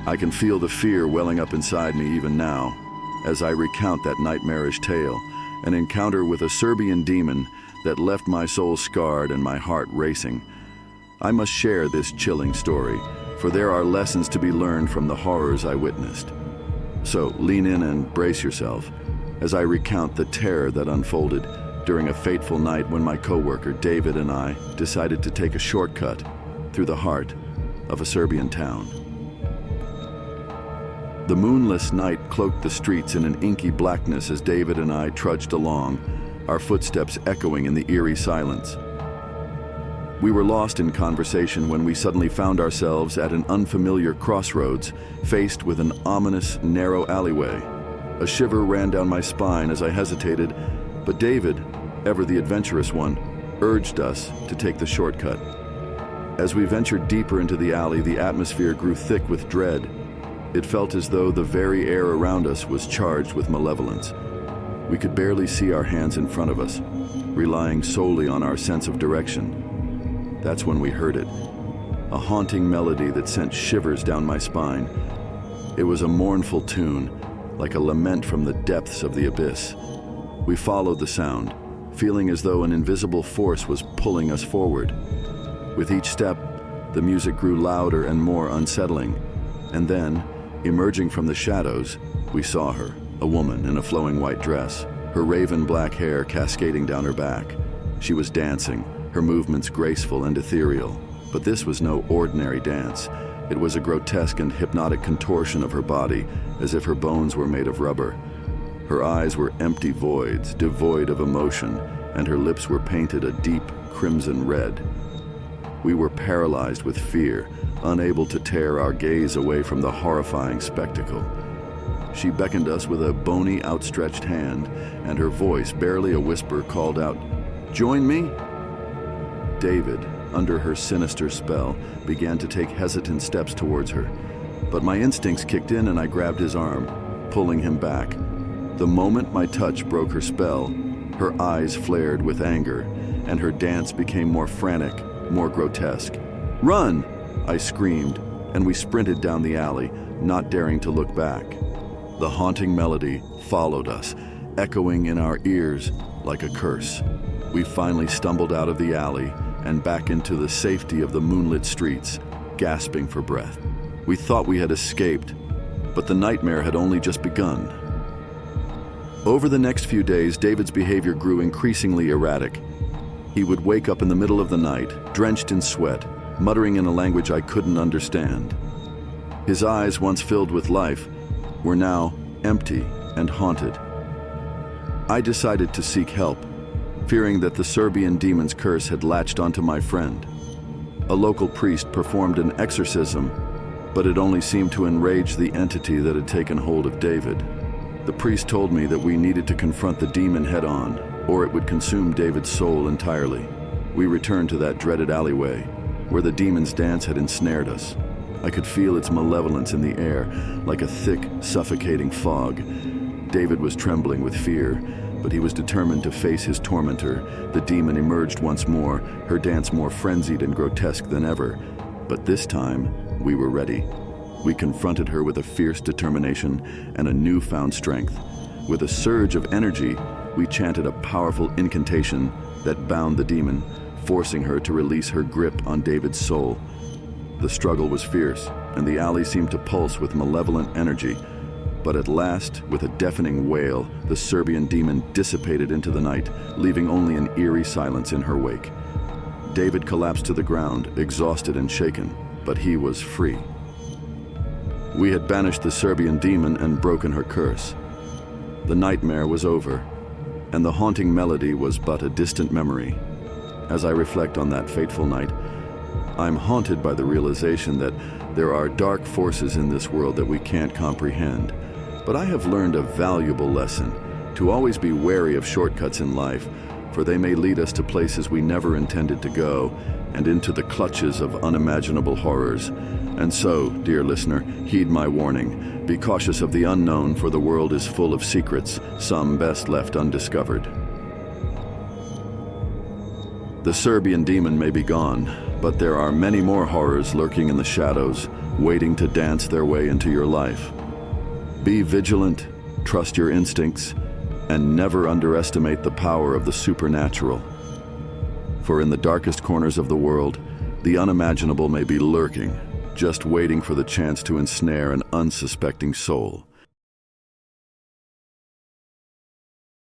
I can feel the fear welling up inside me even now, as I recount that nightmarish tale, an encounter with a Serbian demon that left my soul scarred and my heart racing. I must share this chilling story, for there are lessons to be learned from the horrors I witnessed. So lean in and brace yourself as I recount the terror that unfolded during a fateful night when my coworker David and I decided to take a shortcut through the heart of a Serbian town. The moonless night cloaked the streets in an inky blackness as David and I trudged along, our footsteps echoing in the eerie silence. We were lost in conversation when we suddenly found ourselves at an unfamiliar crossroads, faced with an ominous, narrow alleyway. A shiver ran down my spine as I hesitated, but David, ever the adventurous one, urged us to take the shortcut. As we ventured deeper into the alley, the atmosphere grew thick with dread. It felt as though the very air around us was charged with malevolence. We could barely see our hands in front of us, relying solely on our sense of direction. That's when we heard it, a haunting melody that sent shivers down my spine. It was a mournful tune, like a lament from the depths of the abyss. We followed the sound, feeling as though an invisible force was pulling us forward. With each step, the music grew louder and more unsettling, and then, emerging from the shadows, we saw her, a woman in a flowing white dress, her raven black hair cascading down her back. She was dancing, her movements graceful and ethereal. But this was no ordinary dance. It was a grotesque and hypnotic contortion of her body, as if her bones were made of rubber. Her eyes were empty voids, devoid of emotion, and her lips were painted a deep crimson red. We were paralyzed with fear, unable to tear our gaze away from the horrifying spectacle. She beckoned us with a bony, outstretched hand, and her voice, barely a whisper, called out, "Join me?" David, under her sinister spell, began to take hesitant steps towards her. But my instincts kicked in and I grabbed his arm, pulling him back. The moment my touch broke her spell, her eyes flared with anger, and her dance became more frantic, more grotesque. "Run!" I screamed, and we sprinted down the alley, not daring to look back. The haunting melody followed us, echoing in our ears like a curse. We finally stumbled out of the alley and back into the safety of the moonlit streets, gasping for breath. We thought we had escaped, but the nightmare had only just begun. Over the next few days, David's behavior grew increasingly erratic. He would wake up in the middle of the night, drenched in sweat, muttering in a language I couldn't understand. His eyes, once filled with life, were now empty and haunted. I decided to seek help, fearing that the Serbian demon's curse had latched onto my friend. A local priest performed an exorcism, but it only seemed to enrage the entity that had taken hold of David. The priest told me that we needed to confront the demon head-on, or it would consume David's soul entirely. We returned to that dreaded alleyway, where the demon's dance had ensnared us. I could feel its malevolence in the air, like a thick, suffocating fog. David was trembling with fear, but he was determined to face his tormentor. The demon emerged once more, her dance more frenzied and grotesque than ever. But this time, we were ready. We confronted her with a fierce determination and a newfound strength. With a surge of energy, we chanted a powerful incantation that bound the demon, forcing her to release her grip on David's soul. The struggle was fierce, and the alley seemed to pulse with malevolent energy. But at last, with a deafening wail, the Serbian demon dissipated into the night, leaving only an eerie silence in her wake. David collapsed to the ground, exhausted and shaken, but he was free. We had banished the Serbian demon and broken her curse. The nightmare was over, and the haunting melody was but a distant memory. As I reflect on that fateful night, I'm haunted by the realization that there are dark forces in this world that we can't comprehend. But I have learned a valuable lesson, to always be wary of shortcuts in life, for they may lead us to places we never intended to go, and into the clutches of unimaginable horrors. And so, dear listener, heed my warning. Be cautious of the unknown, for the world is full of secrets, some best left undiscovered. The Serbian demon may be gone, But there are many more horrors lurking in the shadows, waiting to dance their way into your life. Be vigilant, trust your instincts, and never underestimate the power of the supernatural. For in the darkest corners of the world, the unimaginable may be lurking, just waiting for the chance to ensnare an unsuspecting soul.